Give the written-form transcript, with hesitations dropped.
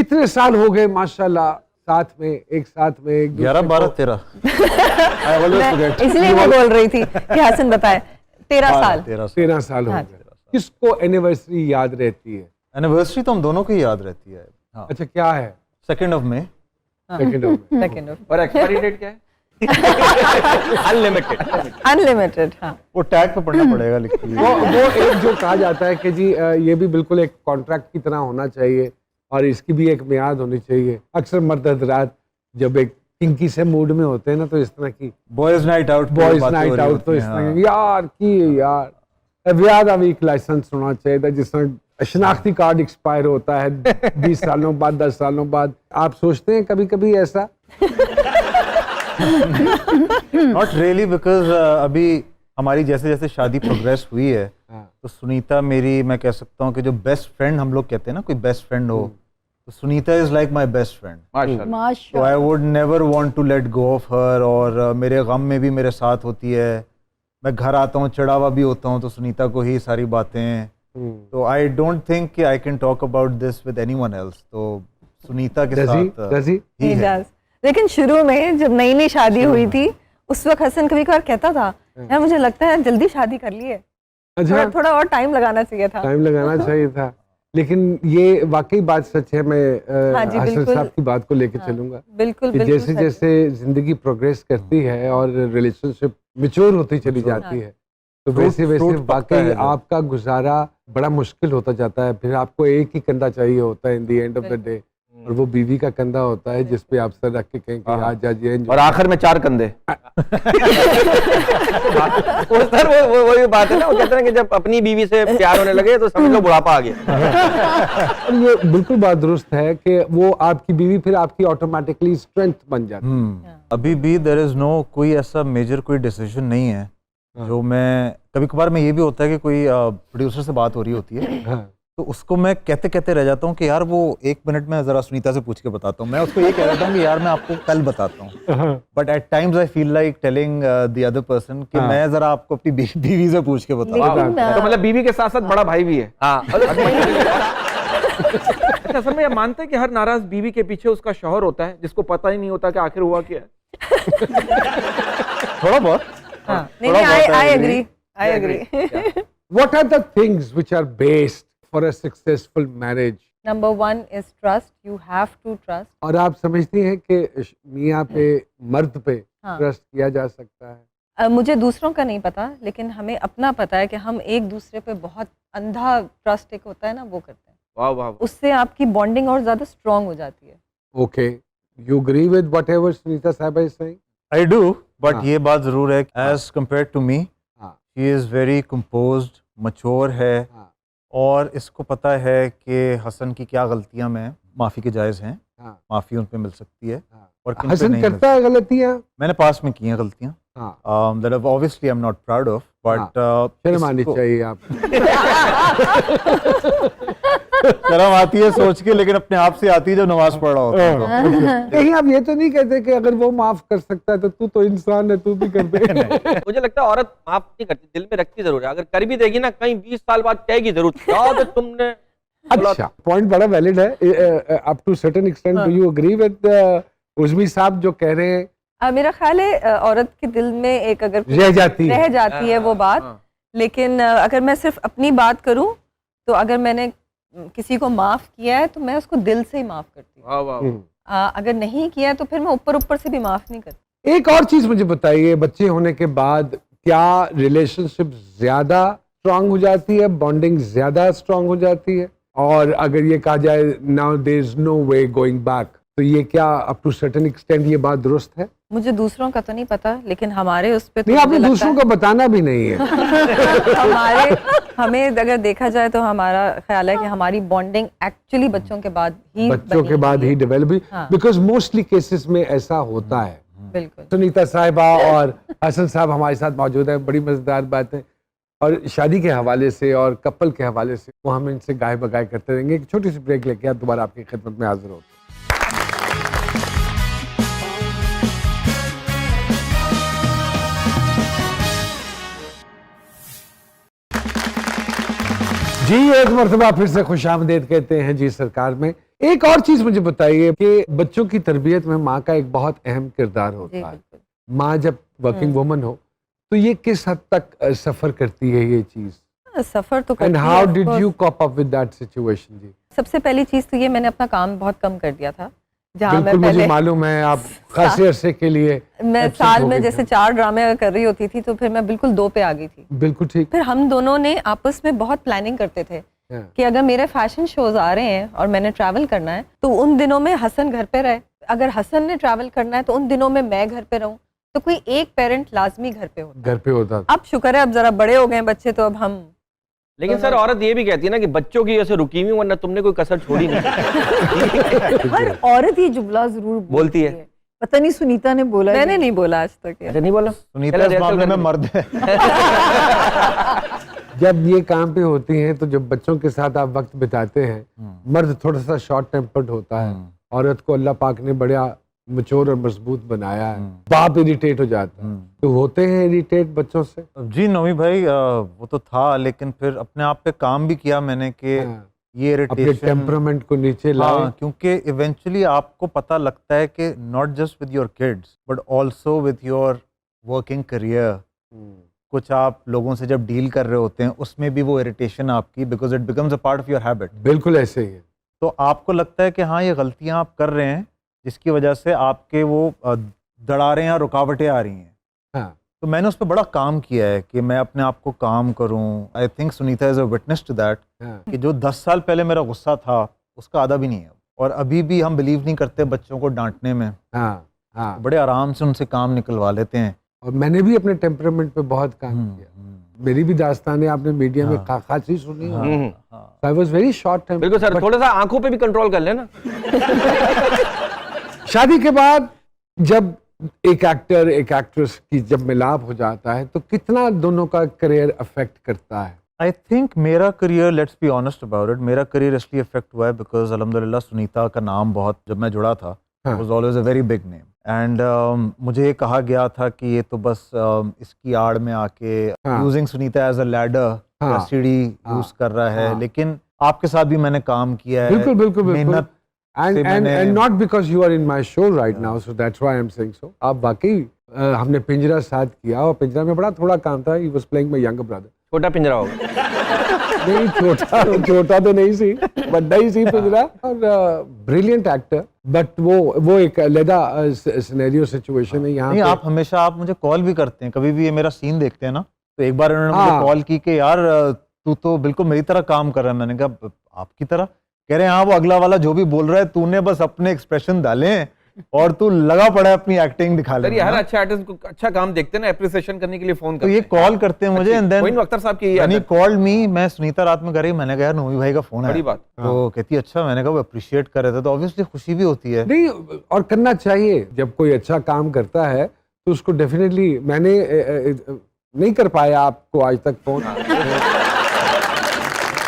कितने साल हो गए माशाल्लाह साथ में, एक दूसरे 11, 12, 13। इसलिए मैं बोल रही थी कि हसन बताए 13 साल। 13 साल हो हाँ। गए। किसको एनिवर्सरी याद रहती है? एनिवर्सरी तो हम दोनों की याद रहती है। हाँ। अच्छा, क्या है? 2 मई। सेकंड ऑफ और एक्सपायरी डेट क्या है? अनलिमिटेड। हाँ, वो टैग पे पढ़ना पड़ेगा लिख के। वो एक जो कहा जाता है कि जी ये भी बिल्कुल एक कॉन्ट्रैक्ट की तरह होना चाहिए और इसकी भी एक मियाद होनी चाहिए। अक्सर मर्द हज़रात जब एक किंकी से मूड में होते हैं ना, तो इस तरह की बॉयज नाइट आउट तो इस तरह की यार व्याह ਦਾ ਵੀ ਇੱਕ लाइसेंस होना चाहिए, जिस तरह शनाख्ती कार्ड एक्सपायर होता है 20 सालों बाद, 10 सालों बाद। आप सोचते हैं कभी कभी ऐसा? नॉट रियली, बिकॉज अभी हमारी जैसे जैसे शादी प्रोग्रेस हुई है तो सुनीता मेरी, मैं कह सकता हूँ कि जो बेस्ट फ्रेंड हम लोग कहते हैं ना, कोई बेस्ट फ्रेंड हो, तो Sunita is like my best friend. तो I would never want to let go of her. और मेरे गम में भी मेरे साथ होती है, मैं घर आता हूँ चिढ़ा हुआ भी होता हूँ तो सुनीता को ही सारी बातें। तो आई डोंट थिंक कि I can talk about this with anyone else. तो सुनीता के साथ ही है। लेकिन शुरू में जब नई नई शादी हुई थी उस वक्त हसन कभी कभार कहता था, यार मुझे लगता है जल्दी शादी कर लिए, अच्छा थोड़ा और टाइम लगाना चाहिए था। टाइम लगाना चाहिए था। लेकिन ये वाकई बात सच है। मैं हसन साहब की बात को लेकर चलूंगा। बिल्कुल कि जैसे जैसे जिंदगी प्रोग्रेस करती है और रिलेशनशिप मैच्योर होती चली जाती है, तो वैसे वैसे वाकई आपका गुजारा बड़ा मुश्किल होता जाता है। फिर आपको एक ही कंधा चाहिए होता है in the end of the day, और वो बीवी का कंधा होता है जिस पे आप सर रख के कहें कि आज जाइए। और आखिर में 4 कंधे। वो सर वही बात है ना, वो कहते हैं कि जब अपनी बीवी से प्यार होने लगे तो समझ लो बुढ़ापा आ गया। और ये बिल्कुल बात दुरुस्त है कि वो आपकी बीवी फिर आपकी ऑटोमेटिकली स्ट्रेंथ बन जाती है। अभी भी देयर इज नो कोई ऐसा मेजर कोई डिसीजन नहीं है जो मैं, कभी कभार में ये भी होता है कि कोई प्रोड्यूसर से बात हो रही होती है तो उसको मैं कहते कहते रह जाता हूँ कि यार वो 1 मिनट में जरा सुनीता से पूछ के बताता हूँ। मैं उसको ये कह देता हूँ कि यार मैं आपको कल बताता हूँ, but at times I feel like telling the other person कि मैं जरा आपको अपनी बीवी से पूछ के बताता हूँ। तो मतलब बीवी के साथ साथ बड़ा भाई भी है। अच्छा, सर मैं मानते हैं कि हर नाराज बीवी के पीछे उसका शौहर होता है जिसको पता ही नहीं होता कि आखिर हुआ क्या है। थोड़ा बहुत। I agree. What are the things which are based for a successful marriage? Number 1 is trust. You have to trust. और आप समझती हैं कि मियाँ पे, मर्द पे ट्रस्ट किया जा सकता है? मुझे दूसरों का नहीं पता, लेकिन हमें अपना पता है कि हम एक दूसरे पे बहुत अंधा ट्रस्ट एक होता है ना, वो करते हैं। वाह वाह। उससे आपकी बॉन्डिंग और ज्यादा स्ट्रांग हो जाती है। Okay, you agree with whatever Sunita Sahiba is saying? I do, but ये बात जरूर है as compared to me, she is very composed, mature है और इसको पता है कि हसन की क्या गलतियां में माफी के जायज हैं, माफी उन पे मिल सकती है और किन पे हसन नहीं करता है गलतियां? मैंने पास में की हैं गलतियां, that obviously I'm not proud of, but शर्म आनी चाहिए आप। शर्म आती है सोच के, लेकिन अपने आप से आती है जब नमाज पढ़ रहा होता है। कहीं आप ये तो नहीं कहते कि अगर वो माफ कर सकता है तो तू तो इंसान है, तू भी कर दे? मुझे लगता है औरत माफ नहीं करती, दिल में रखती जरूर है। अगर कर भी देगी ना, कहीं 20 साल बाद कहेगी जरूर, याद है तुमने। अच्छा, पॉइंट बड़ा वैलिड है। Up to certain extent do you agree with Uzmi साहब जो कह रहे हैं? मेरा ख्याल है औरत के दिल में एक अगर रह जाती है वो बात। लेकिन अगर मैं सिर्फ अपनी बात करूं तो अगर मैंने किसी को माफ किया है तो मैं उसको दिल से ही माफ करती हूँ। अगर नहीं किया है तो फिर मैं ऊपर ऊपर से भी माफ नहीं करती। एक और चीज मुझे बताइए, बच्चे होने के बाद क्या रिलेशनशिप ज्यादा स्ट्रांग हो जाती है, बॉन्डिंग ज्यादा स्ट्रांग हो जाती है? और अगर ये कहा जाए now there is no way going back, तो ये क्या अप टू सर्टेन एक्सटेंट ये बात दुरुस्त है? मुझे दूसरों का तो नहीं पता, लेकिन हमारे उस पे तो नहीं, आपने दूसरों को बताना भी नहीं है। हमें अगर देखा जाए तो हमारा ख्याल है कि हमारी बॉन्डिंग एक्चुअली बच्चों के बाद ही डेवलप हुई, बिकॉज मोस्टली केसेस में ऐसा होता है। बिल्कुल। सुनीता साहिबा और हसन साहब हमारे साथ मौजूद है। बड़ी मजेदार बात है, और शादी के हवाले से और कपल के हवाले से वो हम इनसे गाय बगाय करते रहेंगे। एक छोटी सी ब्रेक लेके आप दोबारा आपकी खिदमत में हाजिर होते हैं। जी एक मरतबा फिर से खुशामदीद कहते हैं जी सरकार में। एक और चीज मुझे बताइए कि बच्चों की तरबियत में माँ का एक बहुत अहम किरदार होता है। माँ जब वर्किंग वुमन हो तो ये किस हद तक सफर करती है ये चीज? सफर तो and how did you cope up with that situation जी? सबसे पहली चीज तो ये, मैंने अपना काम बहुत कम कर दिया था। जहाँ बिल्कुल मैं मुझे मालूम है, आप खासे अरसे के लिए मैं साल में जैसे 4 ड्रामे कर रही होती थी तो फिर मैं बिल्कुल 2 पे आ गई थी। बिल्कुल ठीक। फिर हम दोनों ने आपस में बहुत प्लानिंग करते थे कि अगर मेरे फैशन शोज आ रहे हैं और मैंने ट्रैवल करना है तो उन दिनों में हसन घर पे रहे, अगर हसन ने ट्रैवल करना है तो उन दिनों में मैं घर पे रहूं, तो कोई एक पेरेंट लाजमी घर पे होता। अब शुक्र है अब जरा बड़े हो गए बच्चे तो अब हम। लेकिन सर औरत ये भी कहती है ना कि बच्चों की जैसे रुकी हुई, वरना तुमने कोई कसर छोड़ी नहीं। हर औरत ये जुमला जरूर बोलती है। पता नहीं सुनीता ने बोला, मैंने नहीं बोला आज तक। अच्छा नहीं बोला? सुनीता इस मामले में मर्द है। जब ये काम पे होती हैं तो जब बच्चों के साथ आप वक्त बिताते हैं, मर्द थोड़ा सा शॉर्ट टेम्पर्ड होता है, औरत को अल्लाह पाक ने बड़ा मचोर और मजबूत बनाया है, बाप इरिटेट हो जाता है। तो होते हैं इरिटेट बच्चों से? जी नौमी भाई वो तो था, लेकिन फिर अपने आप पे काम भी किया मैंने कि ये इरिटेशन, अपने टेम्परामेंट को नीचे लाए। क्योंकि इवेंचुअली आपको पता लगता है कि not just with your kids but also with your working career, कुछ आप लोगों से जब डील कर रहे होते हैं उसमें भी वो इरिटेशन आपकी, because it becomes a part of your habit. बिल्कुल ऐसे ही है। तो आपको लगता है कि हाँ ये गलतियां आप कर रहे हैं जिसकी वजह से आपके वो दरारें या रुकावटें आ रही हैं। हाँ। तो मैंने उस पर बड़ा काम किया है कि मैं अपने आप को काम करूं। I think Sunita is a witness to that कि जो 10 साल पहले मेरा गुस्सा था उसका आधा भी नहीं है, और अभी भी हम बिलीव नहीं करते बच्चों को डांटने में। हाँ। बड़े आराम से उनसे काम निकलवा लेते हैं। और मैंने भी अपने टेम्परामेंट पे बहुत काम किया। मेरी भी दास्तानें आपने मीडिया में खासी सुनी। I was very short time. बिल्कुल सर, थोड़ा सा आंखों पे भी कंट्रोल कर लेना। शादी के बाद जब एक एक्टर एक एक्ट्रेस की जब मिलाप हो जाता है तो कितना दोनों का करियर अफेक्ट करता है? आई थिंक मेरा career, let's be honest about it, मेरा करियर इसलिए अफेक्ट हुआ है बिकॉज अल्हम्दुलिल्लाह सुनीता का नाम बहुत, जब मैं जुड़ा था was always a very big name, and मुझे कहा गया था कि ये तो बस इसकी आड़ में आके using Sunita as a ladder या सीढ़ी यूज कर रहा है। लेकिन आपके साथ भी मैंने काम किया है। बिल्कुल मेहनत and not because you are in my show right now, so that's why I'm saying so. आप वाकई हमने पिंजरा साथ किया और पिंजरा में बड़ा थोड़ा काम था। He was playing my younger brother. छोटा पिंजरा होगा? नहीं छोटा तो नहीं सी, बड़ा ही सी पिंजरा। और ब्रिलियंट एक्टर, बट वो एक अलग सिनेरियो सिचुएशन है यहाँ। नहीं, आप हमेशा आप मुझे कॉल भी करते हैं, कभी भी ये मेरा सीन देखते हैं ना, तो एक बार उन्होंने मुझे कॉल की कि यार तू तो बिल्कुल मेरी तरह काम कर रहा है। मैंने कहा आपकी तरह? कह रहे हैं हाँ, वो अगला वाला जो भी बोल रहा है तूने बस अपने एक्सप्रेशन डाले हैं और तू लगा पड़ा है अपनी एक्टिंग दिखा ले। हर अच्छा आर्टिस्ट को अच्छा काम देखते हैं ना, एप्रिसिएशन करने के लिए फोन करते हैं। तो ये कॉल करते हैं मुझे, एंड देन अख्तर साहब की यानी कॉल्ड मी, मैं सुनीता रात में कर रही, मैंने कहा यार नूमी भाई का फोन है, बड़ी बात। तो कहती अच्छा, मैंने कहा वो अप्रिशिएट कर रहे थे, तो ऑब्वियसली खुशी भी होती है। नहीं, और करना चाहिए। जब कोई अच्छा काम करता है तो उसको डेफिनेटली, मैंने नहीं कर पाया आपको आज तक फोन